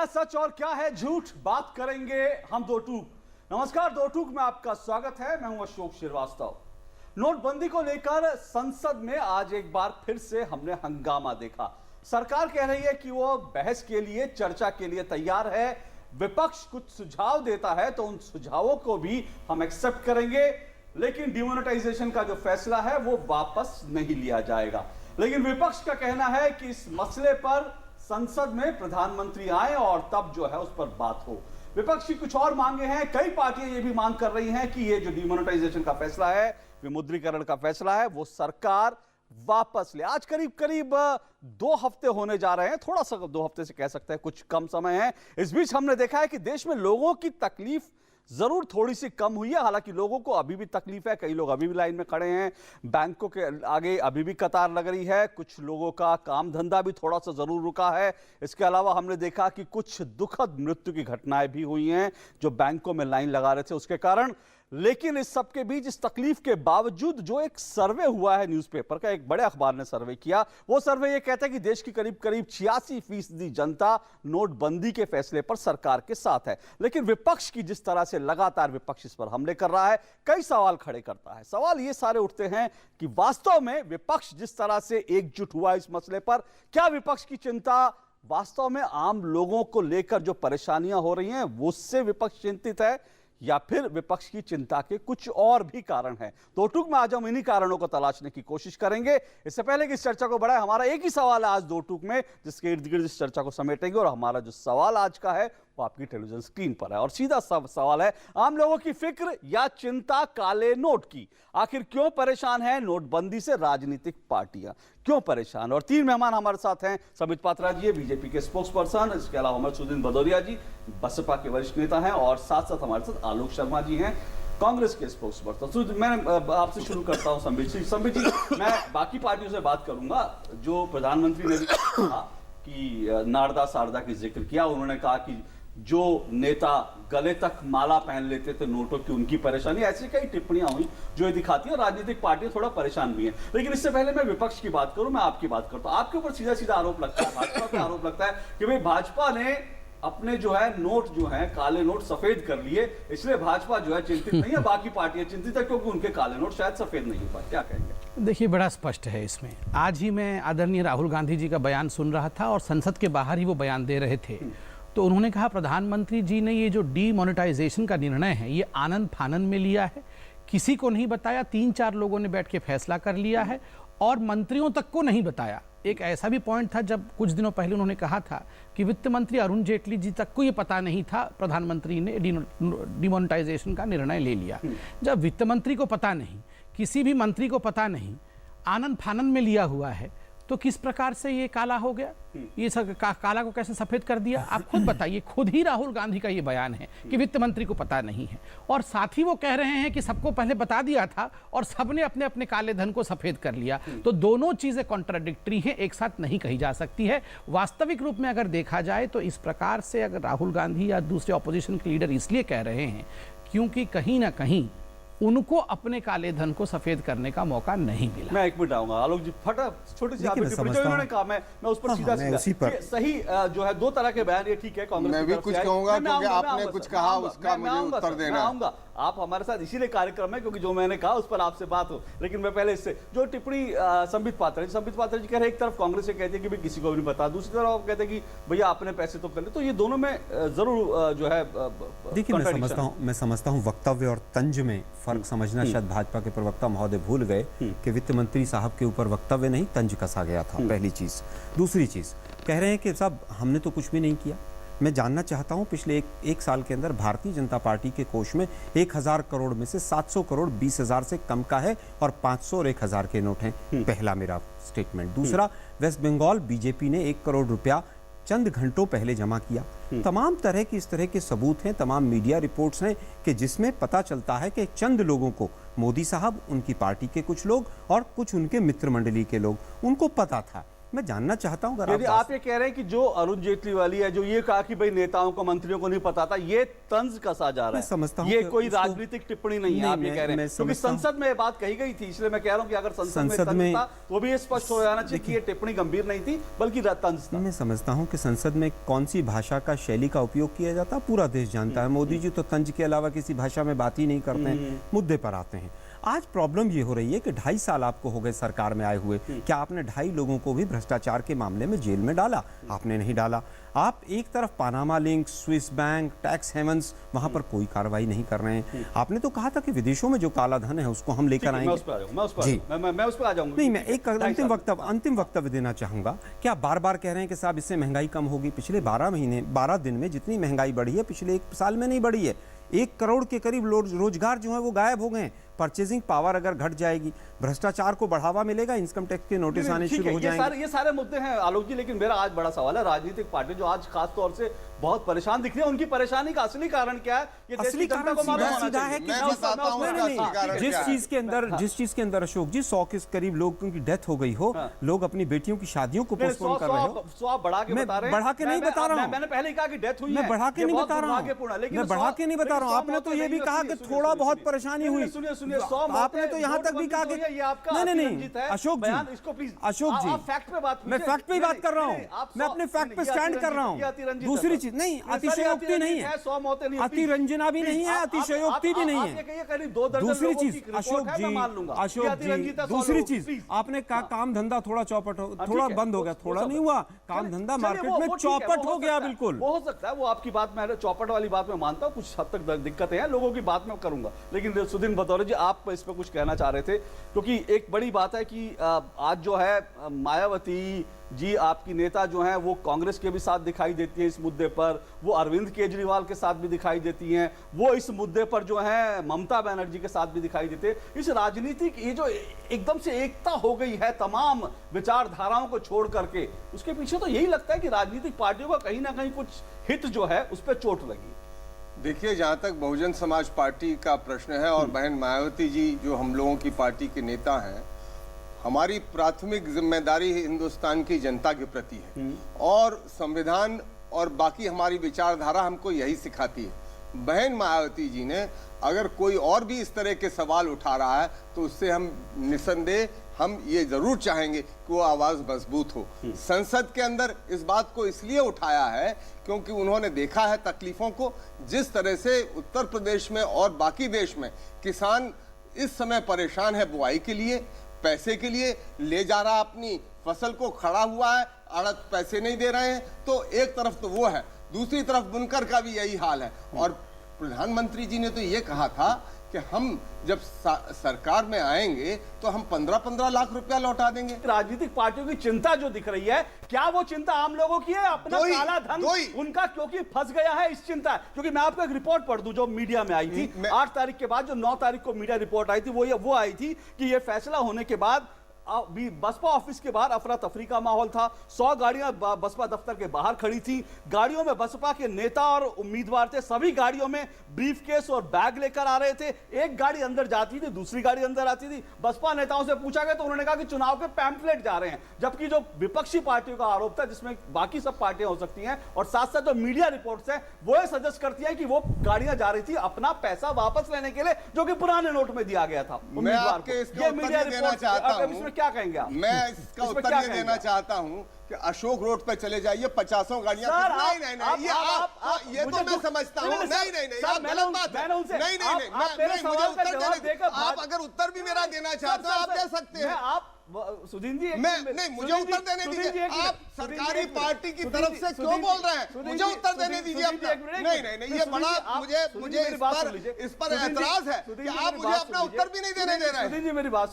क्या सच और क्या है झूठ, बात करेंगे हम दो टूक। नमस्कार, दो टूक में आपका स्वागत है। मैं हूं अशोक श्रीवास्तव। नोटबंदी को लेकर संसद में आज एक बार फिर से हमने हंगामा देखा। सरकार कह रही है कि वो बहस के लिए, चर्चा के लिए तैयार है। विपक्ष कुछ सुझाव देता है तो उन सुझावों को भी हम एक्सेप्ट करेंगे, लेकिन डिमोनेटाइजेशन का जो फैसला है वो वापस नहीं लिया जाएगा। लेकिन विपक्ष का कहना है कि इस मसले पर संसद में प्रधानमंत्री आए और तब जो है उस पर बात हो। विपक्ष की कुछ और मांगे हैं। कई पार्टियां ये भी मांग कर रही हैं कि ये जो डिमोनेटाइजेशन का फैसला है, विमुद्रीकरण का फैसला है, वो सरकार वापस ले। आज करीब करीब 2 हफ्ते होने जा रहे हैं, थोड़ा सा 2 हफ्ते से कह सकते हैं, कुछ कम समय है। इस बीच हमने देखा है कि देश में लोगों की तकलीफ जरूर थोड़ी सी कम हुई है। हालांकि लोगों को अभी भी तकलीफ है, कई लोग अभी भी लाइन में खड़े हैं, बैंकों के आगे अभी भी कतार लग रही है, कुछ लोगों का काम धंधा भी थोड़ा सा जरूर रुका है। इसके अलावा हमने देखा कि कुछ दुखद मृत्यु की घटनाएं भी हुई हैं जो बैंकों में लाइन लगा रहे थे उसके कारण। लेकिन इस सबके बीच, इस तकलीफ के बावजूद, जो एक सर्वे हुआ है न्यूज़पेपर का, एक बड़े अखबार ने सर्वे किया, वो सर्वे ये कहता है कि देश की करीब करीब 86% जनता नोटबंदी के फैसले पर सरकार के साथ है। लेकिन विपक्ष की जिस तरह से लगातार विपक्ष इस पर हमले कर रहा है, कई सवाल खड़े करता है। सवाल ये सारे उठते हैं कि वास्तव में विपक्ष जिस तरह से एकजुट हुआ इस मसले पर, क्या विपक्ष की चिंता वास्तव में आम लोगों को लेकर जो परेशानियां हो रही हैं उससे विपक्ष चिंतित है, या फिर विपक्ष की चिंता के कुछ और भी कारण हैं? तो टूक में आज हम इन्हीं कारणों को तलाशने की कोशिश करेंगे। इससे पहले कि इस चर्चा को बढ़ाए, हमारा एक ही सवाल है आज दो टूक में, जिसके इर्द गिर्द इस चर्चा को समेटेंगे। और हमारा जो सवाल आज का है वो आपकी टेलीविजन स्क्रीन पर है, और सीधा सवाल है, आम लोगों की फिक्र या चिंता काले नोट की? आखिर क्यों परेशान है नोटबंदी से राजनीतिक पार्टियां, क्यों परेशान? और 3 मेहमान हमारे साथ हैं। संबित पात्रा जी बीजेपी के स्पोक्स पर्सन, इसके अलावा अमरसुद्दीन भदौरिया जी बसपा के वरिष्ठ नेता हैं, और साथ साथ हमारे साथ आलोक शर्मा जी हैं, कांग्रेस के स्पोक्स पर्सन। मैं आपसे शुरू करता हूं संबित जी। मैं बाकी पार्टियों से बात करूंगा। जो प्रधानमंत्री ने भी कहा कि नारदा सारदा की जिक्र किया, उन्होंने कहा कि जो नेता गले तक माला पहन लेते थे नोटों की, उनकी परेशानी, ऐसी कई टिप्पणियां हुई जो ये दिखाती है राजनीतिक पार्टियां थोड़ा परेशान भी हैं। लेकिन इससे पहले मैं विपक्ष की बात करूं, मैं आपकी बात करता हूं। आपके ऊपर सीधा सीधा आरोप लगता है, भाजपा पे आरोप लगता है कि भाई भाजपा ने अपने जो है नोट जो है काले नोट सफेद कर लिए, इसलिए भाजपा जो है चिंतित नहीं है, बाकी पार्टियां चिंतित है क्योंकि उनके काले नोट शायद सफेद नहीं हो पाए। क्या कहेंगे? देखिए, बड़ा स्पष्ट है इसमें। आज ही मैं आदरणीय राहुल गांधी जी का बयान सुन रहा था और संसद के बाहर ही वो बयान दे रहे थे। तो उन्होंने कहा प्रधानमंत्री जी ने ये जो डीमोनेटाइजेशन का निर्णय है ये आनंद फानन में लिया है, किसी को नहीं बताया, 3-4 लोगों ने बैठ के फैसला कर लिया है और मंत्रियों तक को नहीं बताया। एक ऐसा भी पॉइंट था जब कुछ दिनों पहले उन्होंने कहा था कि वित्त मंत्री अरुण जेटली जी तक को ये पता नहीं था प्रधानमंत्री ने डिमोनेटाइजेशन का निर्णय ले लिया। जब वित्त मंत्री को पता नहीं, किसी भी मंत्री को पता नहीं, आनंद फानन में लिया हुआ है, तो किस प्रकार से ये काला हो गया? ये काला को कैसे सफेद कर दिया? आप खुद बताइए। खुद ही राहुल गांधी का ये बयान है कि वित्त मंत्री को पता नहीं है, और साथ ही वो कह रहे हैं कि सबको पहले बता दिया था और सबने अपने अपने काले धन को सफेद कर लिया। तो दोनों चीजें कॉन्ट्राडिक्टरी हैं, एक साथ नहीं कही जा सकती है। वास्तविक रूप में अगर देखा जाए तो इस प्रकार से अगर राहुल गांधी या दूसरे ऑपोजिशन के लीडर इसलिए कह रहे हैं क्योंकि कहीं ना कहीं उनको अपने काले धन को सफेद करने का मौका नहीं मिला। मैं एक मिनट आऊंगा, आलोक जी फटा छोटी सी आपकी टिप्पणी जो इन्होंने कहा, मैं उस पर सीधा सही जो है 2 तरह के बयान, ये ठीक है। कांग्रेस मैं भी कुछ कहूंगा क्योंकि आपने कुछ कहा, उसका मुझे उत्तर देना आऊंगा। आप हमारे साथ इसीलिए कार्यक्रम है क्योंकि जो मैंने कहा उस पर आपसे बात हो। लेकिन मैं पहले इससे जो टिप्पणी संबित पात्रा जी कह रहे हैं, एक तरफ कांग्रेस से कहते हैं कि भाई किसी को भी नहीं पता, दूसरी तरफ आप कहते हैं कि भैया अपने पैसे तो कर ले। तो ये दोनों में जरूर जो है, देखिए मैं समझता हूँ वक्तव्य और तंज में फर्क समझना शायद भाजपा के प्रवक्ता महोदय भूल गए कि वित्त मंत्री साहब के ऊपर वक्तव्य नहीं तंज कसा गया था, पहली चीज। दूसरी चीज, कह रहे हैं कि साहब हमने तो कुछ भी नहीं किया। मैं जानना चाहता हूं पिछले एक साल के अंदर भारतीय जनता पार्टी के कोष में 1000 करोड़ में से 700 करोड़ 20,000 से कम का है और 500 और 1000 के नोट हैं। पहला मेरा स्टेटमेंट। दूसरा, वेस्ट बंगाल बीजेपी ने 1 करोड़ रुपया चंद घंटों पहले जमा किया। तमाम तरह की इस तरह के सबूत हैं, तमाम मीडिया रिपोर्ट्स हैं कि जिसमें पता चलता है कि चंद लोगों को, मोदी साहब, उनकी पार्टी के कुछ लोग और कुछ उनके मित्र मंडली के लोग, उनको पता था मैं जानना चाहता हूं, अगर यदि आप ये कह रहे हैं कि जो अरुण जेटली वाली है, जो ये कहा कि भाई नेताओं को, मंत्रियों को नहीं पता था, ये तंज कसा जा रहा मैं है, समझता हूं ये कि कोई उसको- राजनीतिक टिप्पणी नहीं है, आप ये कह रहे हैं, क्योंकि संसद में ये बात कही गई थी, इसलिए मैं कह रहा हूं कि अगर संसद में था तो भी ये स्पष्ट हो जाना चाहिए कि ये टिप्पणी गंभीर नहीं थी बल्कि तंज था। मैं समझता हूं कि संसद में कौन सी भाषा का शैली का उपयोग किया जाता है पूरा देश जानता है। मोदी जी तो तंज के अलावा किसी भाषा में बात ही नहीं करते हैं, मुद्दे पर आते हैं। आज प्रॉब्लम ये हो रही है कि 2.5 साल आपको हो गए सरकार में आए हुए, क्या आपने 2.5 लोगों को भी भ्रष्टाचार के मामले में जेल में डाला? आपने नहीं डाला। आप एक तरफ Panama link, swiss bank, tax havens, वहां पर कोई कार्रवाई नहीं कर रहे हैं। आपने तो कहा था कि विदेशों में जो काला धन है उसको हम लेकर आएंगे। मैं उस पर आ जाऊंगा। नहीं, मैं एक अंतिम वक्तव्य देना चाहूंगा। क्या बार बार कह रहे हैं कि साहब इससे महंगाई कम होगी? पिछले 12 दिन में जितनी महंगाई बढ़ी है पिछले 1 साल में नहीं बढ़ी है। 1 करोड़ के करीब रोजगार जो है वो गायब हो गए। परचेजिंग पावर अगर घट जाएगी, भ्रष्टाचार को बढ़ावा मिलेगा, इनकम टैक्स के नोटिस आने शुरू हो जाएंगे। ये सारे मुद्दे हैं आलोक जी, लेकिन मेरा आज बड़ा सवाल है, राजनीतिक पार्टी जो आज खास तौर से बहुत परेशान दिख रही है, उनकी परेशानी का असली कारण क्या है? ये असली कारण सीधा है कि जिस चीज के अंदर अशोक जी 100 के करीब लोगों की डेथ हो गई हो, लोग अपनी बेटियों की शादियों को पोस्टपोन कर रहे हो। 100 बढ़ा के बता रहे हैं। बढ़ा के नहीं बता रहा हूं, मैंने पहले ही कहा कि डेथ हुई है, मैं बढ़ा के नहीं बता रहा हूं, मैं बढ़ा के नहीं बता रहा हूं। आपने तो ये भी कहा कि थोड़ा बहुत परेशानी हुई। सुनिए, आपने तो यहाँ तक भी कहा कि नहीं, अशोक जी, फैक्ट पे बात, मैं फैक्ट पे ही बात कर रहा हूँ, मैं अपने फैक्ट पे स्टैंड कर रहा हूँ। दूसरी चीज नहीं, अतिशयोक्ति नहीं है, 100 मौतें नहीं, अतिरंजना भी नहीं है, अतिशयोक्ति भी नहीं है। दूसरी चीज अशोक जी, दूसरी चीज आपने कहा काम धंधा थोड़ा चौपट हो, थोड़ा बंद हो गया, थोड़ा नहीं हुआ, काम धंधा मार्केट में चौपट हो गया। बिल्कुल हो सकता है, वो आपकी बात में चौपट वाली बात में मानता हूँ, कुछ हद तक दिक्कतें हैं, लोगों की बात में करूंगा। लेकिन सुदीन बतौर जी, आप इस पे कुछ कहना चाह रहे थे, क्योंकि एक बड़ी बात है कि आज जो है मायावती जी आपकी नेता जो हैं वो कांग्रेस के भी साथ दिखाई देती हैं इस मुद्दे पर, वो अरविंद केजरीवाल के साथ भी दिखाई देती हैं, वो इस मुद्दे पर जो है ममता बनर्जी के साथ भी दिखाई देते हैं। इस राजनीतिक ये जो एकदम से एकता हो गई है तमाम विचारधाराओं को छोड़ करके, उसके पीछे तो यही लगता है कि राजनीतिक पार्टियों का कहीं ना कहीं कुछ हित जो है उस पर चोट लगी। देखिए, जहां तक बहुजन समाज पार्टी का प्रश्न है और बहन मायावती जी जो हम लोगों की पार्टी के नेता हैं, हमारी प्राथमिक जिम्मेदारी हिंदुस्तान की जनता के प्रति है और संविधान और बाकी हमारी विचारधारा हमको यही सिखाती है। बहन मायावती जी ने अगर कोई और भी इस तरह के सवाल उठा रहा है तो उससे हम निसंदेह हम ये जरूर चाहेंगे कि वो आवाज मजबूत हो। संसद के अंदर इस बात को इसलिए उठाया है क्योंकि उन्होंने देखा है तकलीफों को, जिस तरह से उत्तर प्रदेश में और बाकी देश में किसान इस समय परेशान है बुआई के लिए, पैसे के लिए ले जा रहा अपनी फसल को, खड़ा हुआ है, आड़त पैसे नहीं दे रहे हैं। तो एक तरफ तो वो है, दूसरी तरफ बुनकर का भी यही हाल है। और प्रधानमंत्री जी ने तो ये कहा था कि हम जब सरकार में आएंगे तो हम 15-15 लाख रुपया लौटा देंगे। राजनीतिक पार्टियों की चिंता जो दिख रही है, क्या वो चिंता आम लोगों की है? अपना काला धन उनका क्योंकि फंस गया है इस चिंता। क्योंकि मैं आपको एक रिपोर्ट पढ़ दूं जो मीडिया में आई थी 8 तारीख के बाद, जो 9 तारीख को मीडिया रिपोर्ट आई थी, वो आई थी कि ये फैसला होने के बाद बसपा ऑफिस के बाहर अफरा तफरी का माहौल था। 100 गाड़ियां बसपा दफ्तर के बाहर खड़ी थी। गाड़ियों में बसपा के नेता और उम्मीदवार थे। सभी गाड़ियों में ब्रीफकेस और बैग लेकर आ रहे थे। एक गाड़ी अंदर जाती थी, दूसरी गाड़ी अंदर आती थी। बसपा नेताओं से पूछा गया तो उन्होंने कहा कि चुनाव के पैम्फलेट जा रहे हैं। जबकि जो विपक्षी पार्टियों का आरोप था, जिसमें बाकी सब पार्टियां हो सकती हैं और साथ साथ जो मीडिया रिपोर्ट्स हैं वो ये सजेस्ट करती हैं कि वो गाड़ियां जा रही थी अपना पैसा वापस लेने के लिए, जो कि पुराने नोट में दिया गया था उम्मीदवार को। ये मीडिया रिपोर्ट, इसमें क्या कहेंगे आप? मैं इसका उत्तर ये देना चाहता हूं कि अशोक रोड पे चले जाइए, 50 गाड़ियां। नहीं, ये तो मैं समझता हूं। नहीं, आप गलत बात है। नहीं, मुझे उत्तर देने, आप अगर उत्तर भी मेरा देना चाहते हो आप दे सकते हैं। आप सुदीन जी नहीं, मुझे उत्तर देने दीजिए। आप सरकारी पार्टी की तरफ से क्यों बोल रहे हैं? मुझे उत्तर देने दीजिए अपना। नहीं, ये बड़ा मुझे इस पर एतराज है कि आप मुझे अपना उत्तर भी नहीं देने दे रहे हैं। सुदीन जी मेरी बात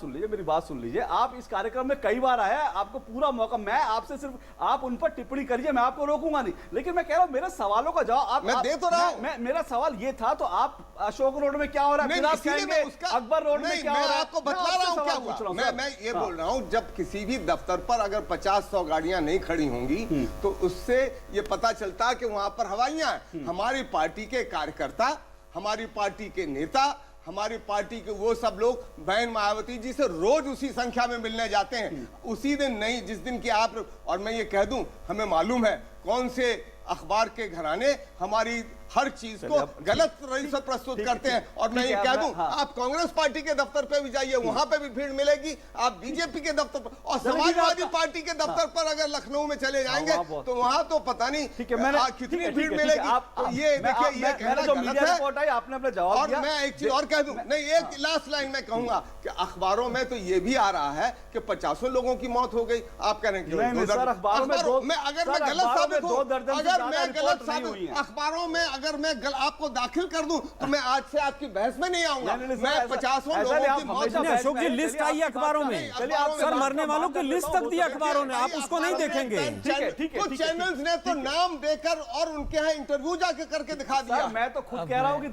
सुन लीजिए। आप इस कार्यक्रम में कई बार आए, आपको पूरा मौका, मैं आपसे सिर्फ आप उन पर टिप्पणी करिए, मैं आपको रोकूंगा नहीं। लेकिन मैं कह रहा हूं मेरे सवालों का जवाब मैं दे तो रहा हूं। मेरा सवाल ये था, तो आप अशोक रोड में क्या हो रहा है, अकबर रोड में क्या हो रहा है, आपको बतला रहा हूं क्या हुआ। मैं ये बोल रहा हूं, जब किसी भी दफ्तर पर अगर 50-100 गाड़ियां नहीं खड़ी होंगी तो उससे ये पता चलता कि वहां पर हवाइयां हैं। हमारी पार्टी के कार्यकर्ता, हमारी पार्टी के नेता हमारी पार्टी के वो सब लोग बहन मायावती जी से रोज उसी संख्या में मिलने जाते हैं, उसी दिन नहीं जिस दिन की आप, और मैं ये कह दूं, हमें मालूम है कौन से अखबार के घराने हमारी हर चीज को गलत रही से प्रस्तुत करते हैं। और मैं ये कह दूं, आप कांग्रेस पार्टी के दफ्तर पे भी जाइए, वहां पे भी भीड़ मिलेगी, आप बीजेपी के दफ्तर पर और समाजवादी पार्टी के दफ्तर पर अगर लखनऊ में चले जाएंगे तो वहां तो पता नहीं कितनी भीड़ मिलेगी। तो ये देखिए, ये कहना गलत है। आपने अपना जवाब और दिया। मैं एक चीज और कह दूं, नहीं, एक लास्ट लाइन मैं कहूंगा कि अखबारों में तो ये भी आ रहा है कि 50 लोगों की मौत हो गई। आप कह रहे हैं अखबारों में अगर मैं गलत साबित हूं, अगर मैं गलत साबित हुई है। अखबारों में अगर मैं आपको दाखिल कर दूं तो मैं आज से आपकी बहस में नहीं आऊंगा। मैं 50 लोगों की मौत। अशोक जी, लिस्ट आई है अखबारों में, सर मरने वालों की लिस्ट तक दी अखबारों ने, आप उसको नहीं देखेंगे। कुछ चैनल्स ने तो नाम देकर और उनके यहाँ इंटरव्यू जाके करके दिखा दिया। मैं तो खुद कह रहा हूँ कि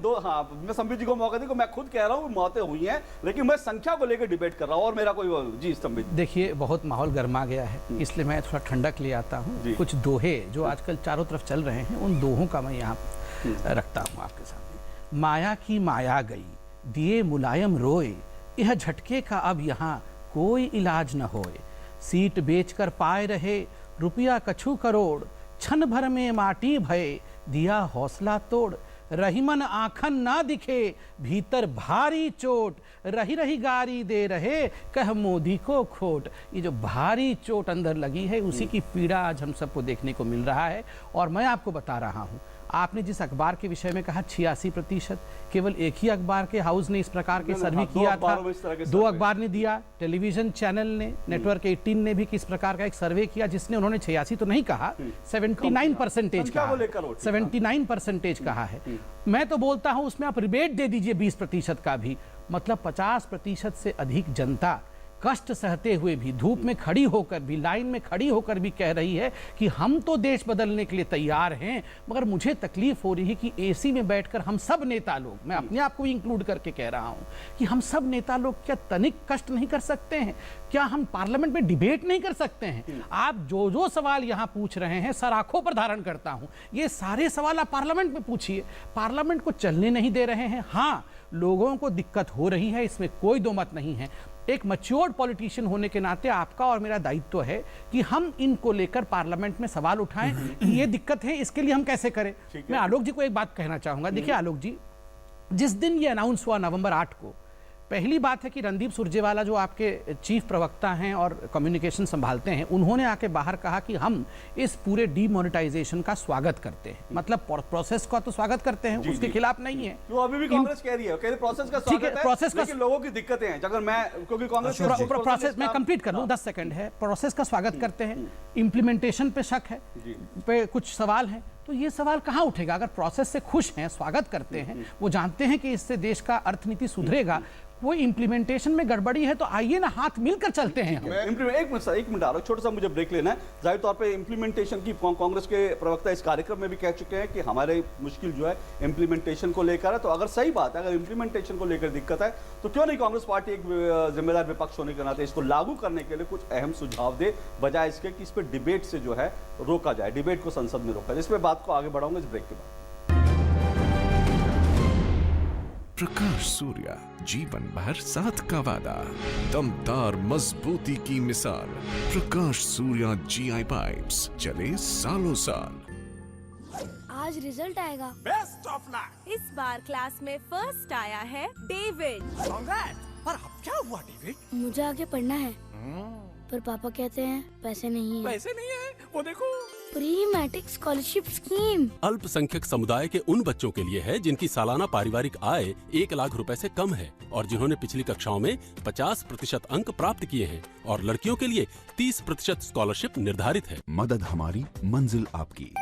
मैं संबित जी को मौका दी, मैं खुद कह रहा हूँ मौतें हुई हैं, लेकिन मैं संख्या को लेकर डिबेट कर रहा हूँ और मेरा कोई जी संबित। देखिए, बहुत माहौल गर्मा गया है, इसलिए मैं थोड़ा ठंडक ले आता हूँ। कुछ दोहे जो आजकल चारों तरफ चल रहे हैं, उन दोहों का मैं यहाँ रखता हूँ आपके सामने। माया की माया गई, दिए मुलायम रोए, यह झटके का अब यहाँ कोई इलाज न होए। सीट बेचकर पाए रहे रुपया कछु करोड़, क्षण भर में माटी भये, दिया हौसला तोड़। रहीमन आखन ना दिखे, भीतर भारी चोट, रही रही गारी दे रहे, कह मोदी को खोट। ये जो भारी चोट अंदर लगी है, उसी की पीड़ा आज हम सबको देखने को मिल रहा है। और मैं आपको बता रहा हूँ, आपने जिस अखबार के विषय में कहा 86%, केवल एक ही अखबार के हाउस ने इस प्रकार के सर्वे किया था, 2 अखबार ने दिया, टेलीविजन चैनल ने, नेटवर्क 18 ने भी किस प्रकार का एक सर्वे किया, जिसने उन्होंने 86 तो नहीं कहा, 79% कहा, 79% कहा है। मैं तो बोलता हूं उसमें आप रिबेट दे दीजिए 20% का भी, मतलब 50% से अधिक जनता कष्ट सहते हुए भी, धूप में खड़ी होकर भी, लाइन में खड़ी होकर भी कह रही है कि हम तो देश बदलने के लिए तैयार हैं, मगर मुझे तकलीफ हो रही है कि एसी में बैठकर हम सब नेता लोग, मैं अपने आप को भी इंक्लूड करके कह रहा हूं कि हम सब नेता लोग क्या तनिक कष्ट नहीं कर सकते हैं? क्या हम पार्लियामेंट में डिबेट नहीं कर सकते हैं? आप जो जो सवाल यहां पूछ रहे हैं, सर आंखों पर धारण करता हूं, ये सारे सवाल आप पार्लियामेंट में पूछिए। पार्लियामेंट को चलने नहीं दे रहे हैं। हाँ, लोगों को दिक्कत हो रही है, इसमें कोई दो मत नहीं है। एक मैच्योर्ड पॉलिटिशियन होने के नाते आपका और मेरा दायित्व है कि हम इनको लेकर पार्लियामेंट में सवाल उठाएं कि ये दिक्कत है, इसके लिए हम कैसे करें। मैं आलोक जी को एक बात कहना चाहूंगा। देखिए आलोक जी, जिस दिन ये अनाउंस हुआ नवंबर 8 को, पहली बात है कि रणदीप सुरजेवाला जो आपके चीफ प्रवक्ता हैं और कम्युनिकेशन संभालते हैं, उन्होंने आके बाहर कहा कि हम इस पूरे डीमोनेटाइजेशन का स्वागत करते हैं। मतलब प्रोसेस का तो स्वागत करते हैं, उसके खिलाफ नहीं है। तो अभी भी कांग्रेस कह रही है, कह रही प्रोसेस का स्वागत है, प्रोसेस का, लेकिन लोगों की दिक्कतें हैं। अगर मैं, क्योंकि कांग्रेस प्रोसेस मैं कंप्लीट कर लूं, 10 सेकंड है। प्रोसेस का स्वागत करते हैं, इम्प्लीमेंटेशन पे शक है, पे कुछ सवाल है, तो ये सवाल कहाँ उठेगा? अगर प्रोसेस से खुश हैं, स्वागत करते हैं, वो जानते हैं कि इससे देश का अर्थनीति सुधरेगा, वो इम्प्लीमेंटेशन में गड़बड़ी है, तो आइए ना हाथ मिलकर चलते हैं। एक मिनट आ रहा, छोटा सा मुझे ब्रेक लेना है। जाहिर तौर पे इम्प्लीमेंटेशन की कांग्रेस के प्रवक्ता इस कार्यक्रम में भी कह चुके हैं कि हमारे मुश्किल जो है इम्प्लीमेंटेशन को लेकर है। तो अगर सही बात है, अगर इम्प्लीमेंटेशन को लेकर दिक्कत है, तो क्यों नहीं कांग्रेस पार्टी एक जिम्मेदार विपक्ष होने के नाते इसको लागू करने के लिए कुछ अहम सुझाव दे, बजाय इसके कि इस पर डिबेट से जो है रोका जाए, डिबेट को संसद में रोका जाए। इस पर बात को आगे बढ़ाऊंगा इस ब्रेक के बाद। प्रकाश सूर्या, जीवन भर साथ का वादा, दमदार मजबूती की मिसाल। प्रकाश सूर्या GI पाइप्स, चले सालों साल। आज रिजल्ट आएगा। Best of luck. इस बार क्लास में फर्स्ट आया है डेविड। पर अब क्या हुआ डेविड? मुझे आगे पढ़ना है, पर पापा कहते हैं पैसे नहीं है। पैसे नहीं है, वो देखो। प्री मैट्रिक स्कॉलरशिप स्कीम अल्पसंख्यक समुदाय के उन बच्चों के लिए है जिनकी सालाना पारिवारिक आय 1 लाख रुपए से कम है और जिन्होंने पिछली कक्षाओं में 50% अंक प्राप्त किए हैं, और लड़कियों के लिए 30% स्कॉलरशिप निर्धारित है। मदद हमारी, मंजिल आपकी।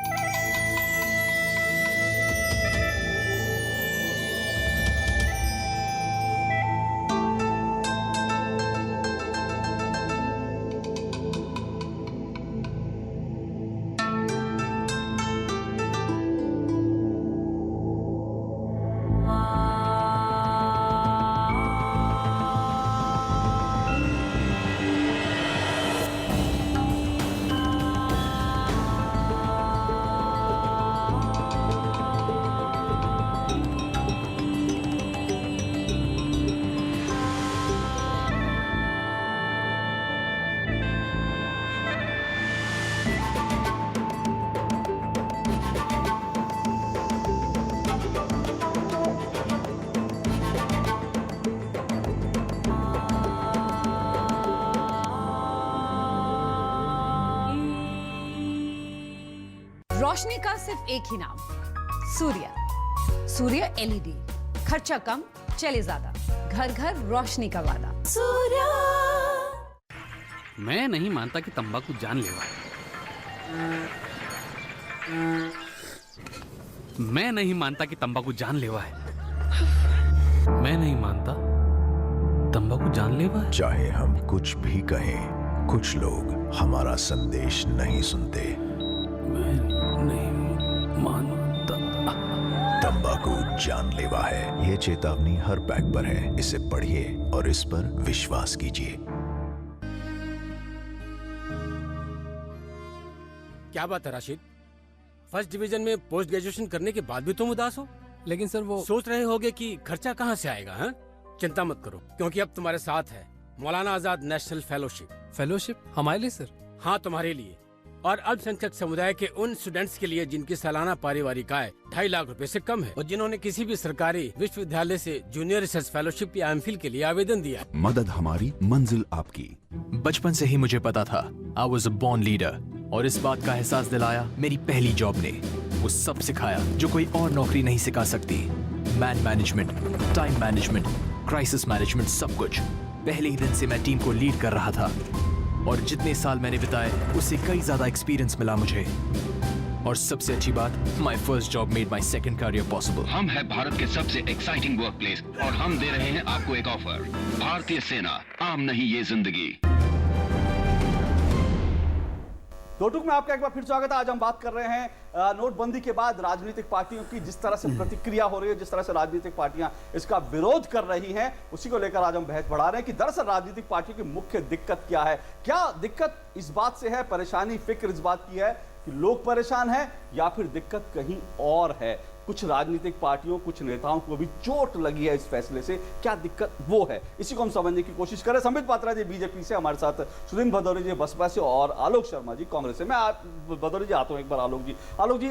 रोशनी का सिर्फ एक ही नाम, सूर्य। सूर्य LED, खर्चा कम, चले ज्यादा, घर घर रोशनी का वादा। सूर्य। मैं नहीं मानता कि तंबाकू जानलेवा है। मैं नहीं मानता कि तंबाकू जानलेवा है। मैं नहीं मानता तंबाकू जानलेवा है। चाहे हम कुछ भी कहें, कुछ लोग हमारा संदेश नहीं सुनते। मैं नहीं मानता। तंबाकू जानलेवा है, ये चेतावनी हर पैक पर है। इसे पढ़िए और इस पर विश्वास कीजिए। क्या बात है राशिद, फर्स्ट डिवीजन में पोस्ट ग्रेजुएशन करने के बाद भी तुम उदास हो? लेकिन सर वो सोच रहे होगे कि खर्चा कहाँ से आएगा? हैं? चिंता मत करो, क्योंकि अब तुम्हारे साथ है Maulana Azad national fellowship. Fellowship हमारे लिए सर? हाँ, तुम्हारे लिए और अल्पसंख्यक समुदाय के उन स्टूडेंट्स के लिए जिनकी सालाना पारिवारिक आय 2.5 लाख रुपए से कम है और जिन्होंने किसी भी सरकारी विश्वविद्यालय से जूनियर रिसर्च फेलोशिप या एमफिल के लिए आवेदन दिया। मदद हमारी, मंजिल आपकी। बचपन से ही मुझे पता था I was a born leader, और इस बात का एहसास दिलाया मेरी पहली जॉब ने। वो सब सिखाया जो कोई और नौकरी नहीं सिखा सकती। Man management, time management, crisis management, सब कुछ। पहले ही दिन से मैं टीम को लीड कर रहा था और जितने साल मैंने बिताए उससे कई ज्यादा एक्सपीरियंस मिला मुझे। और सबसे अच्छी बात, my first job made my second career possible. हम है भारत के सबसे एक्साइटिंग वर्कप्लेस और हम दे रहे हैं आपको एक ऑफर। भारतीय सेना, आम नहीं ये जिंदगी। दो टूक में आपका एक बार फिर स्वागत है। आज हम बात कर रहे हैं नोटबंदी के बाद राजनीतिक पार्टियों की जिस तरह से प्रतिक्रिया हो रही है, जिस तरह से राजनीतिक पार्टियां इसका विरोध कर रही हैं, उसी को लेकर आज हम बहस बढ़ा रहे हैं कि दरअसल राजनीतिक पार्टियों की मुख्य दिक्कत क्या है। क्या दिक्कत इस बात से है, परेशानी फिक्र इस बात की है कि लोग परेशान हैं, या फिर दिक्कत कहीं और है? कुछ राजनीतिक पार्टियों, कुछ नेताओं को भी चोट लगी है इस फैसले से, क्या दिक्कत वो है, इसी को हम समझने की कोशिश करें। संबित पात्रा जी बीजेपी से, हमारे साथ सुदीन भदौरी जी बसपा से और आलोक शर्मा जी कांग्रेस से। मैं भदौरी जी आता हूं एक बार आलोक जी। आलोक जी,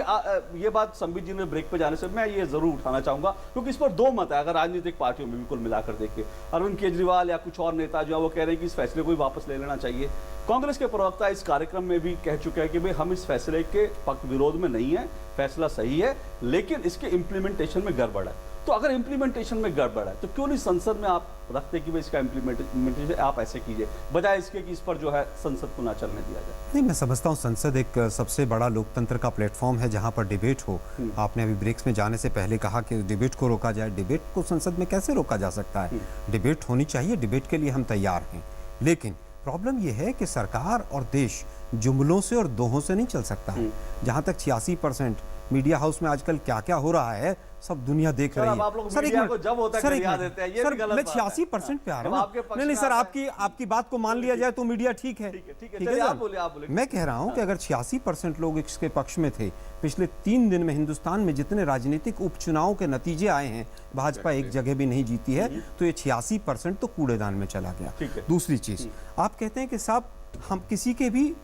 ये बात संबित जी ने ब्रेक पे जाने से मैं ये जरूर उठाना चाहूंगा, क्योंकि इस पर दो मत है अगर राजनीतिक पार्टियों में बिल्कुल मिलाकर देखें। अरविंद केजरीवाल या कुछ और नेता जो है वो कह रहे हैं कि इस फैसले को भी वापस ले लेना चाहिए। कांग्रेस के प्रवक्ता इस कार्यक्रम में भी कह चुके हैं कि भाई हम इस फैसले के पक्ष विरोध में नहीं है, फैसला सही है, लेकिन इसके इंप्लीमेंटेशन में गड़बड़ है। तो अगर इंप्लीमेंटेशन में गड़बड़ है तो क्यों नहीं संसद में आप रखते कि भाई इसका इंप्लीमेंटेशन आप ऐसे कीजिए, बजाय इसके कि इस पर जो है संसद को ना चलने दिया जाए? नहीं, मैं समझता हूँ संसद एक सबसे बड़ा लोकतंत्र का प्लेटफॉर्म है जहाँ पर डिबेट हो। आपने अभी ब्रेक्स में जाने से पहले कहा कि डिबेट को रोका जाए। डिबेट को संसद में कैसे रोका जा सकता है? डिबेट होनी चाहिए, डिबेट के लिए हम तैयार हैं। लेकिन प्रॉब्लम यह है कि सरकार और देश जुमलों से और दोहों से नहीं चल सकता है। जहां तक 86% मीडिया हाउस में आजकल क्या क्या हो रहा है सब दुनिया देख रही है। सर एक मिनट, जब होता है गिरा देते हैं, ये भी गलत बात है। 86% पे आ रहा हूं। नहीं सर, आपकी बात को मान लिया जाए तो मीडिया ठीक है। ठीक है, आप बोले। मैं कह रहा हूं कि अगर 86% लोग इसके पक्ष में थे, पिछले 3 दिन में हिंदुस्तान में जितने राजनीतिक उपचुनावों के नतीजे आए हैं, भाजपा एक जगह भी नहीं जीती है, तो ये 86% तो कूड़ेदान में चला गया। दूसरी चीज, आप कहते हैं कि साहब हम किसी के भी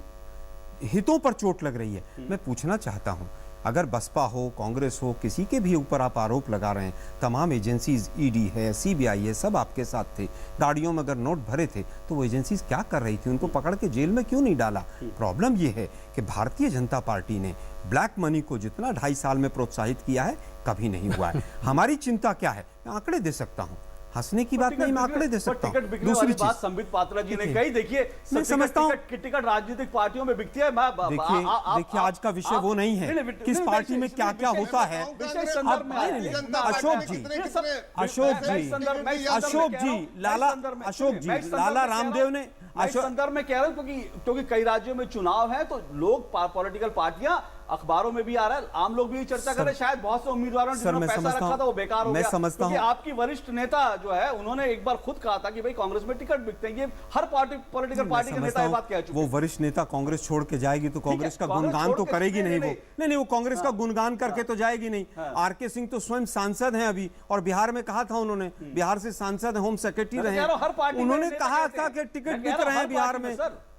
हितों पर चोट लग रही है। मैं पूछना चाहता हूं, अगर बसपा हो, कांग्रेस हो, किसी के भी ऊपर आप आरोप लगा रहे हैं, तमाम एजेंसीज, ईडी है, सीबीआई है, सब आपके साथ थे, गाड़ियों में अगर नोट भरे थे, तो वो एजेंसीज क्या कर रही थी? उनको पकड़ के जेल में क्यों नहीं डाला? प्रॉब्लम ये है कि भारतीय जनता पार्टी ने ब्लैक मनी को जितना 2.5 साल में प्रोत्साहित किया है, कभी नहीं हुआ है। हमारी चिंता क्या है? मैं आंकड़े दे सकता हूँ, हंसने की बात नहीं, मैं आंकड़े दे सकता हूँ। दूसरी बात संबित पात्रा जी ने कही, देखिए मैं समझता हूँ टिकट राजनीतिक पार्टियों में बिकती है। देखिए आज का विषय वो नहीं है किस पार्टी में क्या क्या होता है। अशोक जी, लाला रामदेव ने संदर्भ में कह रहे हैं क्योंकि कई राज्यों में चुनाव है, तो लोग पॉलिटिकल पार्टियां, अखबारों में भी आ रहा है, आम लोग भी चर्चा कर रहे हैं, शायद बहुत से उम्मीदवारों ने जिन्होंने पैसा रखा था वो बेकार हो गया। क्योंकि आपकी वरिष्ठ नेता जो है उन्होंने एक बार खुद कहा था कि भाई कांग्रेस में टिकट बिकते हैं। ये हर पॉलिटिकल पार्टी के नेता ये बात कह चुके हैं। वो वरिष्ठ नेता कांग्रेस छोड़ के जाएगी तो कांग्रेस का गुणगान तो करेगी नहीं। वो नहीं, वो कांग्रेस का गुणगान करके तो जाएगी नहीं। आरके सिंह तो स्वयं सांसद हैं अभी, और बिहार में कहा था उन्होंने, बिहार से सांसद होम सेक्रेटरी रहे, उन्होंने कहा था कि टिकट बिक रहे हैं बिहार में।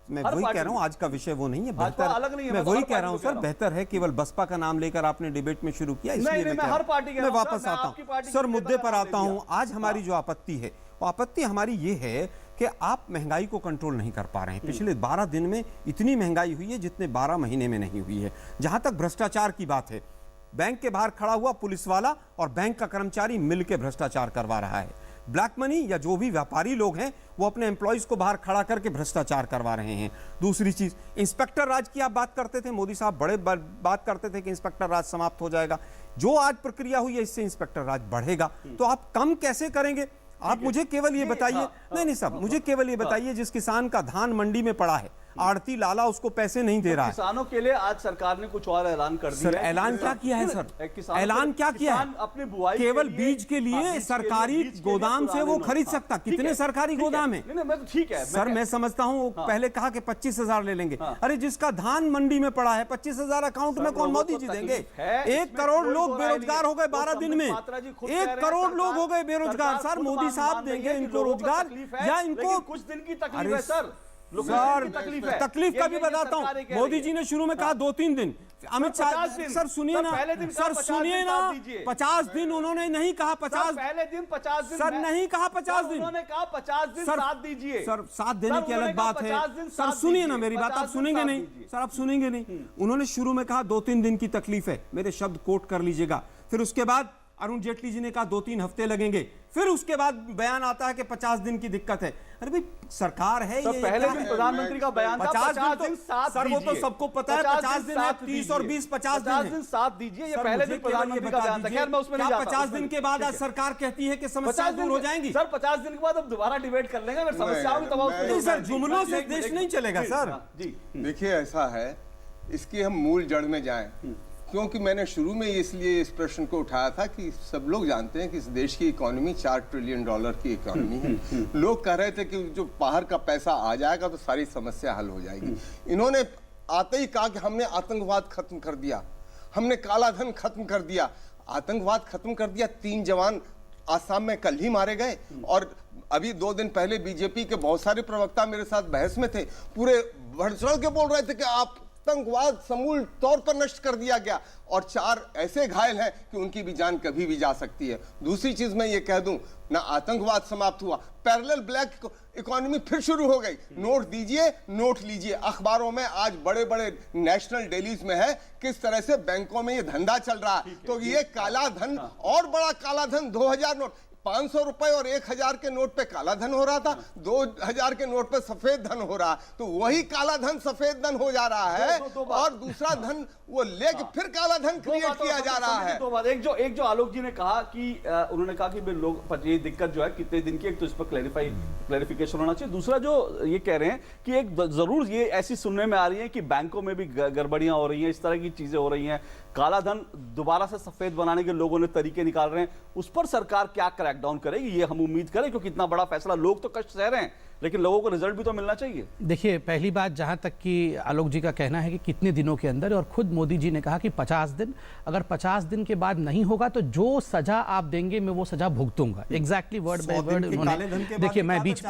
मैं वही कह रहा हूं, आज का विषय वो नहीं है। बेहतर, मैं वही कह रहा हूं सर, बेहतर है केवल बसपा का नाम लेकर आपने डिबेट में शुरू किया, इसलिए मैं वापस आता हूं सर, मुद्दे पर आता हूं। आज हमारी जो आपत्ति है आपत्ति हमारी ये है कि आप महंगाई को कंट्रोल नहीं कर पा रहे हैं। पिछले 12 दिन में इतनी महंगाई हुई है जितने 12 महीने में नहीं हुई है। जहां तक भ्रष्टाचार की बात है, बैंक के बाहर खड़ा हुआ पुलिस वाला और बैंक का कर्मचारी मिलकर भ्रष्टाचार करवा रहा है। ब्लैक मनी या जो भी व्यापारी लोग हैं वो अपने एम्प्लॉइज को बाहर खड़ा करके भ्रष्टाचार करवा रहे हैं। दूसरी चीज, इंस्पेक्टर राज की आप बात करते थे, मोदी साहब बड़े बात करते थे कि इंस्पेक्टर राज समाप्त हो जाएगा। जो आज प्रक्रिया हुई है इससे इंस्पेक्टर राज बढ़ेगा, तो आप कम कैसे करेंगे? आप मुझे केवल ये बताइए, नहीं साहब, मुझे केवल ये बताइए, जिस किसान का धान मंडी में पड़ा है, आड़ती लाला उसको पैसे नहीं दे रहा है। किसानों के लिए आज सरकार ने कुछ और ऐलान कर दिया सर, ऐलान क्या किया है सर? ऐलान क्या किया है? अपनी बुआई केवल बीज के लिए सरकारी गोदाम से वो खरीद सकता। कितने सरकारी गोदाम है? ठीक है सर, मैं समझता हूँ पहले कहा कि 25,000 ले लेंगे। अरे जिसका धान मंडी में पड़ा है 25,000 अकाउंट में कौन मोदी जी देंगे? 1 करोड़ लोग बेरोजगार हो गए 12 दिन में। 1 करोड़ लोग हो गए बेरोजगार। सर, मोदी साहब देंगे इनको रोजगार या इनको कुछ दिन की तकलीफ है? सर सर, तकलीफ का भी बताता हूँ। मोदी जी ने शुरू में कहा 2-3 दिन, अमित शाह सर सुनिए ना, सर सुनिए ना, 50 दिन उन्होंने नहीं कहा। 50 पहले दिन 50 दिन सर नहीं कहा 50 दिन, उन्होंने कहा 50 दिन साथ दीजिए। सर, साथ देने की अलग बात है। सर सुनिए ना मेरी बात, आप सुनेंगे नहीं सर, आप सुनेंगे नहीं। उन्होंने शुरू में कहा 2-3 दिन की तकलीफ है, मेरे शब्द कोट कर लीजिएगा। फिर उसके बाद अरुण जेटली जी ने कहा 2-3 हफ्ते लगेंगे। फिर उसके बाद बयान आता है कि 50 दिन की दिक्कत है। अरे भाई, सरकार है ये। पहले दिन प्रधानमंत्री का बयान था 50 दिन साथ सर, वो तो सबको पता है 50 दिन है, 30 और 20 50 दिन साथ दीजिए। ये पहले दिन प्रधानमंत्री का बयान था। खैर, मैं उसमें नहीं जाता। 50 दिन के बाद आज सरकार कहती है कि समस्याएं दूर हो जाएंगी। सर, 50 दिन के बाद अब दोबारा डिबेट कर लेंगे, अगर समस्याओं की नहीं सर, जुमलों से देश नहीं चलेगा सर। जी देखिए, ऐसा है, इसकी हम मूल जड़ में जाएं, क्योंकि मैंने शुरू में इसलिए इस प्रश्न को उठाया था कि सब लोग जानते हैं कि इस देश की इकोनॉमी $4 ट्रिलियन की इकोनॉमी है। लोग कह रहे थे कि जो बाहर का पैसा आ जाएगा तो सारी समस्या हल हो जाएगी। इन्होंने आते ही कहा कि हमने आतंकवाद खत्म कर दिया, हमने काला धन खत्म कर दिया। आतंकवाद खत्म कर दिया। 3 जवान आसाम में कल ही मारे गए, और अभी 2 दिन पहले बीजेपी के बहुत सारे प्रवक्ता मेरे साथ बहस में थे, पूरे बढ़ चढ़ के बोल रहे थे कि आप आतंकवाद समूल तौर पर नष्ट कर दिया गया, और 4 ऐसे घायल हैं कि उनकी भी जान कभी भी जा सकती है। दूसरी चीज मैं ये कह दूं, ना आतंकवाद समाप्त हुआ, पैरेलल ब्लैक इकोनॉमी फिर शुरू हो गई। नोट दीजिए, नोट लीजिए। अखबारों में आज बड़े बड़े नेशनल डेलीज में है किस तरह से बैंकों में ये धंधा चल रहा है। तो ये काला धन और बड़ा काला धन, 2000 नोट, 500 रुपए और 1000 के नोट पे काला धन हो रहा था, 2000 के नोट पे सफेद धन हो रहा। तो वही काला धन सफेद धन हो जा रहा है, और दूसरा धन वो लेके फिर काला धन क्रिएट किया जा रहा है। एक जो आलोक जी ने कहा कि उन्होंने कहा कि लोग ये दिक्कत जो है कितने दिन की, एक तो इस पर क्लैरिफिकेशन होना चाहिए। दूसरा जो ये कह रहे हैं कि एक जरूर ये ऐसी सुनने में आ रही है कि बैंकों में भी गड़बड़ियां हो रही हैं, इस तरह की चीजें हो रही हैं, काला धन दोबारा से सफेद बनाने के लोगों ने तरीके निकाल रहे हैं। उस पर सरकार क्या क्रैकडाउन करेगी, ये हम उम्मीद करें, क्योंकि इतना बड़ा फैसला, लोग तो कष्ट सह रहे हैं लेकिन लोगों को रिजल्ट भी तो मिलना चाहिए। देखिए, पहली बात, जहां तक कि आलोक जी का कहना है कि कितने दिनों के अंदर, और खुद मोदी जी ने कहा कि 50 दिन, अगर 50 दिन के बाद नहीं होगा तो जो सजा आप देंगे मैं वो सजा भुगतूंगा। एग्जैक्टली वर्ड बाय वर्ड उन्होंने। देखिए, मैं बीच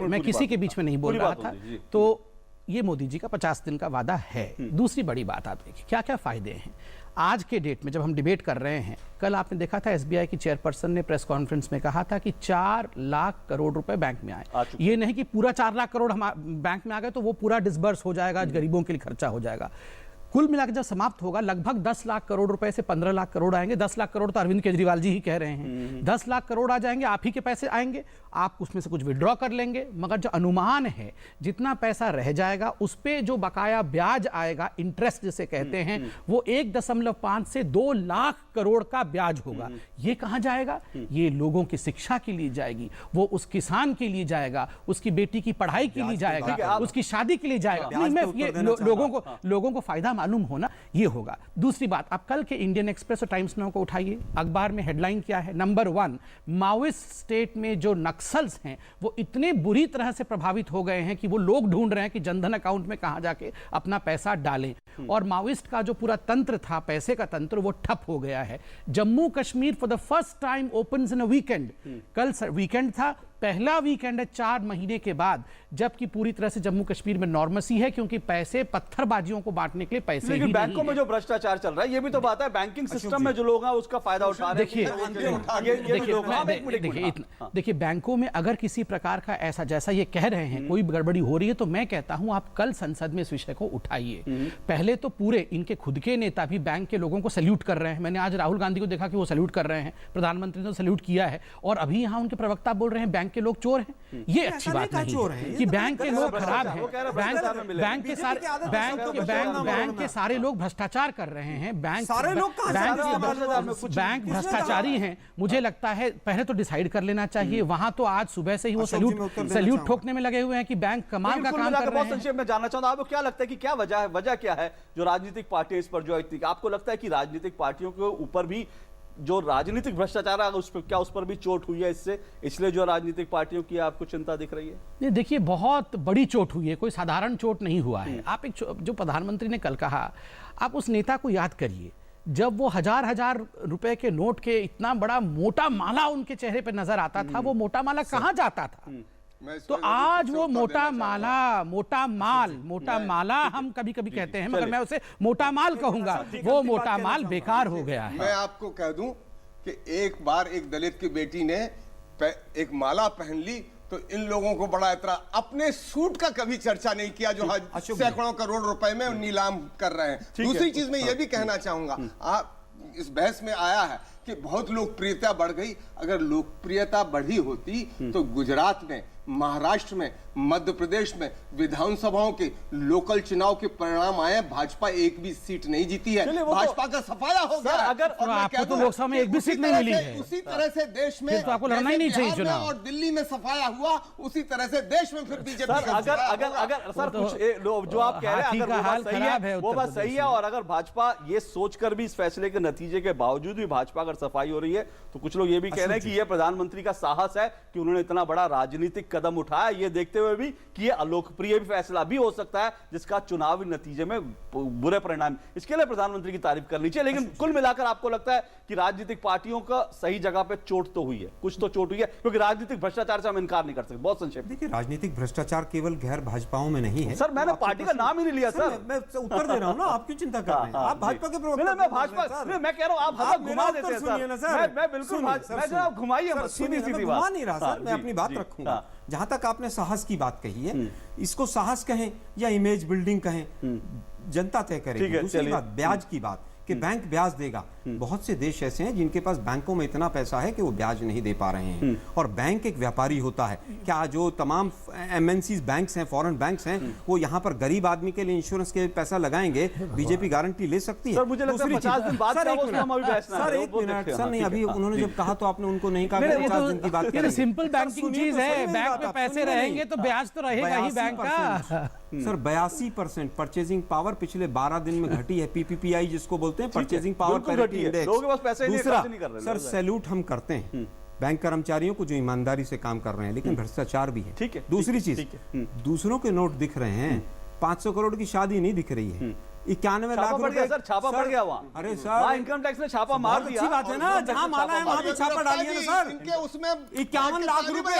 मैं किसी के बीच में नहीं बोल रहा था। तो ये मोदी जी का 50 दिन का वादा है। दूसरी बड़ी बात, आप देखिए क्या क्या फायदे हैं आज के डेट में। जब हम डिबेट कर रहे हैं, कल आपने देखा था एसबीआई की चेयरपर्सन ने प्रेस कॉन्फ्रेंस में कहा था कि 4 लाख करोड़ रुपए बैंक में आए। ये नहीं कि पूरा 4 लाख करोड़ हम बैंक में आ गए तो वो पूरा डिसबर्स हो जाएगा, गरीबों के लिए खर्चा हो जाएगा। कुल मिलाकर जब समाप्त होगा, लगभग 10 लाख करोड़ रुपए से 15 लाख करोड़ आएंगे। 10 लाख करोड़ तो अरविंद केजरीवाल जी ही कह रहे हैं। 10 लाख करोड़ आ जाएंगे, आप ही के पैसे आएंगे, आप उसमें से कुछ विड्रॉ कर लेंगे। मगर जो अनुमान है, जितना पैसा रह जाएगा उस पे जो बकाया ब्याज आएगा, इंटरेस्ट जिसे कहते हैं, वो 1.5 से 2 लाख करोड़ का ब्याज होगा। ये कहां जाएगा? ये लोगों की शिक्षा के लिए जाएगी, वो उस किसान के लिए जाएगा, उसकी बेटी की पढ़ाई के लिए जाएगा, उसकी शादी के लिए जाएगा। नहीं, मैं ये लोगों को फायदा मालूम होना ये होगा। दूसरी बात, आप कल के इंडियन एक्सप्रेस और टाइम्स नाउ को उठाइए, अखबार में हेडलाइन क्या है? नंबर 1, माओइस्ट स्टेट में जो नक्सल्स हैं वो इतने बुरी तरह से प्रभावित हो गए हैं कि वो लोग ढूंढ रहे हैं कि जनधन अकाउंट में कहां जाके अपना पैसा डालें, और माओइस्ट का जो पूरा तंत्र था, पैसे का तंत्र, वो ठप हो गया है। Jammu Kashmir for the first time opens in a weekend. कल वीकेंड था, पहला वीकेंड है 4 महीने के बाद, जबकि पूरी तरह से जम्मू कश्मीर में नॉर्मसी है, क्योंकि पैसे पत्थरबाजियों को बांटने के लिए पैसे लेकिन ही बैंकों नहीं में है। जो भ्रष्टाचार चल रहा है, ये भी तो बात है, बैंकिंग सिस्टम में जो लोग हैं उसका फायदा उठा रहे हैं। देखिए बैंकों में अगर किसी प्रकार का ऐसा, जैसा ये कह रहे हैं, कोई गड़बड़ी हो रही है, तो मैं कहता हूं आप कल संसद में इस विषय को उठाइए। पहले तो पूरे इनके खुद के नेता भी बैंक के लोगों को सैल्यूट कर रहे हैं। मैंने आज राहुल गांधी को देखा कि वो सैल्यूट कर रहे हैं, प्रधानमंत्री ने सैल्यूट किया है, और अभी यहां उनके प्रवक्ता बोल रहे हैं बैंक के लोग चोर हैं। ये अच्छी बात नहीं है कि बैंक के लोग खराब हैं, बैंक के सारे लोग भ्रष्टाचार कर रहे हैं, बैंक भ्रष्टाचारी हैं। मुझे लगता है पहले तो डिसाइड कर लेना चाहिए। वहां तो आज सुबह से ही वो सैल्यूट ठोकने में लगे हुए हैं कि बैंक कमाल का काम कर रहे हैं। संक्षेप में जानना चाहता हूं, आपको क्या लगता है कि क्या वजह है, वजह क्या है जो राजनीतिक पार्टियां इस पर जो इतनी, आपको लगता है कि राजनीतिक पार्टियों के ऊपर भी जो राजनीतिक भ्रष्टाचार है उस पर भी चोट हुई है इससे, इसलिए जो राजनीतिक पार्टियों की आपको चिंता दिख रही है? नहीं, देखिए बहुत बड़ी चोट हुई है, कोई साधारण चोट नहीं हुआ है। आप एक जो प्रधानमंत्री ने कल कहा, आप उस नेता को याद करिए, जब वो हजार रुपए के नोट के इतना बड़ा मोटा माला उनके चेहरे पे नजर आता था, वो मोटा माला कहां जाता था? तो आज वो मोटा माला हम कभी कभी कहते हैं, मगर मैं उसे मोटा माल कहूंगा, वो मोटा माल बेकार हो गया है। मैं आपको कह दूं कि एक बार एक दलित की बेटी ने एक माला पहन ली तो इन लोगों को बड़ा इतना, अपने सूट का कभी चर्चा नहीं किया जो सैकड़ों करोड़ रुपए में नीलाम कर रहे हैं। दूसरी चीज मैं ये भी कहना चाहूंगा, आप इस बहस में आया है कि बहुत लोकप्रियता बढ़ गई। अगर लोकप्रियता बढ़ी होती तो गुजरात में, महाराष्ट्र में, मध्य प्रदेश में विधानसभाओं के लोकल चुनाव के परिणाम आए, भाजपा एक भी सीट नहीं जीती है, भाजपा का सफाया हो गया। अगर आपको तो लोकसभा में एक भी सीट नहीं मिली है, उसी तरह से देश में तो आपको लड़ना ही नहीं चाहिए चुनाव। और दिल्ली में सफाया हुआ, उसी तरह से देश में फिर बीजेपी अगर सर कुछ जो आप कह रहे हैं, अगर वो बात सही है, और अगर भाजपा ये सोचकर भी इस फैसले के नतीजे के बावजूद भी भाजपा अगर सफाई हो रही है, तो कुछ लोग ये भी कह रहे हैं कि ये प्रधानमंत्री का साहस है कि उन्होंने इतना बड़ा राजनीतिक कदम उठाया, ये देखते हुए भी कि ये अलोकप्रिय भी फैसला भी हो सकता है जिसका चुनावी नतीजे में बुरे परिणाम, इसके लिए प्रधानमंत्री की तारीफ करनी चाहिए। लेकिन कुल मिलाकर आपको लगता है कि राजनीतिक पार्टियों का सही जगह पे चोट तो हुई है, कुछ तो चोट हुई है, क्योंकि राजनीतिक भ्रष्टाचार से हम इनकार नहीं कर सकते। बहुत संक्षेप। देखिए, राजनीतिक भ्रष्टाचार केवल गैर भाजपाओं में नहीं है। सर मैंने पार्टी का नाम ही नहीं लिया सर, मैं उत्तर दे रहा हूं ना, आप क्यों चिंता कर रहे हैं? आप भाजपा के प्रवक्ता। मैं भाजपा, मैं कह रहा हूं आप घुमा देते हैं सर। मैं बिल्कुल जनाब घुमाइए मत, सीधी बात घुमा नहीं रहा सर, मैं अपनी बात रखूंगा। जहां तक आपने साहस की बात कही है, इसको साहस कहें या इमेज बिल्डिंग कहें, जनता तय करेगी। दूसरी बात, ब्याज की बात कि बैंक ब्याज देगा। बहुत से देश ऐसे हैं जिनके पास बैंकों में इतना पैसा है कि वो ब्याज नहीं दे पा रहे हैं, और बैंक एक व्यापारी होता है। क्या जो तमाम एमएनसीज बैंक्स हैं, फॉरेन बैंक्स हैं, वो यहाँ पर गरीब आदमी के लिए इंश्योरेंस के पैसा लगाएंगे? बीजेपी गारंटी ले सकती है? सर मुझे लगता है 50 दिन बाद सर, एक मिनट सर, नहीं अभी उन्होंने जब कहा तो आपने उनको नहीं कहा 50 दिन की बात करेंगे। सिंपल बैंकिंग चीज है, बैंक में पैसे रहेंगे तो ब्याज तो रहेगा ही बैंक का। सर 82% परचेजिंग पावर पिछले 12 दिन में घटी है, पीपीपीआई जिसको बोलते हैं, परचेजिंग पावर पैरिटी इंडेक्स। दूसरा सर, सैल्यूट हम करते हैं बैंक कर्मचारियों को जो ईमानदारी से काम कर रहे हैं, लेकिन भ्रष्टाचार भी है। दूसरी चीज, दूसरों के नोट दिख रहे हैं, 500 करोड़ की शादी नहीं दिख रही है। 91 लाख रुपए सर छापा पड़ गया वहाँ। अरे सर, इनकम टैक्स ने छापा मार दिया। अच्छी बात है ना, जहाँ माला है वहाँ भी छापा डालिए ना सर। इनके उसमें 51 लाख रुपए,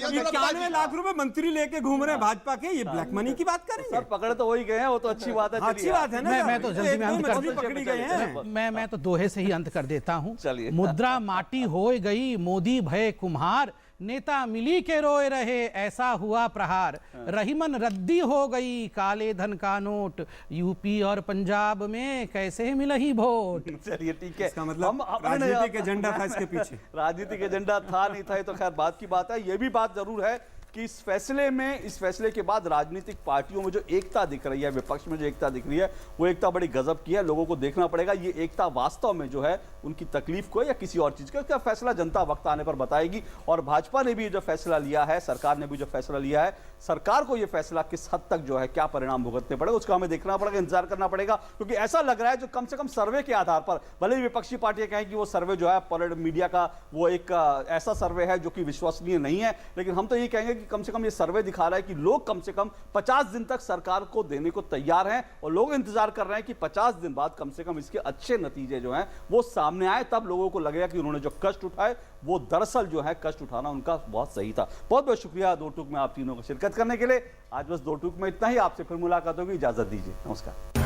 91 लाख रुपए मंत्री लेके घूम रहे हैं भाजपा के, ये ब्लैक मनी की बात करेंगे? सर पकड़े तो वही गए हैं, वो तो अच्छी बात है। अच्छी बात है ना। मैं तो जल्दी में अंत कर पकड़ी गए हैं। मैं तो दोहे से ही अंत कर देता हूँ। चलिए। मुद्रा माटी हो गई, मोदी भय कुम्हार, नेता मिली के रोए रहे, ऐसा हुआ प्रहार। रहीमन रद्दी हो गई, काले धन का नोट, यूपी और पंजाब में कैसे मिला ही वोट। चलिए ठीक है, इसका मतलब राजनीतिक एजेंडा था इसके पीछे। राजनीतिक एजेंडा था नहीं था, ये तो खैर बात की बात है। ये भी बात जरूर है कि इस फैसले के बाद राजनीतिक पार्टियों में जो एकता दिख रही है, विपक्ष में जो एकता दिख रही है, वो एकता बड़ी गजब की है। लोगों को देखना पड़ेगा ये एकता वास्तव में जो है उनकी तकलीफ को या किसी और चीज का, इसका फैसला जनता वक्त आने पर बताएगी। और भाजपा ने भी जो फैसला लिया है, सरकार ने भी जो फैसला लिया है, सरकार को यह फैसला किस हद तक जो है क्या परिणाम भुगतने पड़ेगा उसका हमें देखना पड़ेगा, इंतजार करना पड़ेगा। क्योंकि ऐसा लग रहा है जो कम से कम सर्वे के आधार पर, भले ही विपक्षी पार्टियां कहें कि वो सर्वे जो है मीडिया का वो एक ऐसा सर्वे है जो कि विश्वसनीय नहीं है, लेकिन हम तो ये कहेंगे कि कम से कम ये सर्वे दिखा रहा है कि लोग कम से कम 50 दिन तक सरकार को देने को तैयार हैं और लोग इंतजार कर रहे हैं कि 50 दिन बाद कम से कम इसके अच्छे नतीजे जो हैं वो सामने आए, तब लोगों को लगेगा कि उन्होंने जो कष्ट उठाए वो दरअसल जो है कष्ट उठाना उनका बहुत सही था। बहुत बहुत शुक्रिया दो टूक में आप तीनों को शिरकत करने के लिए। आज बस दो टूक में इतना ही, आपसे फिर मुलाकात होगी, इजाजत दीजिए, नमस्कार।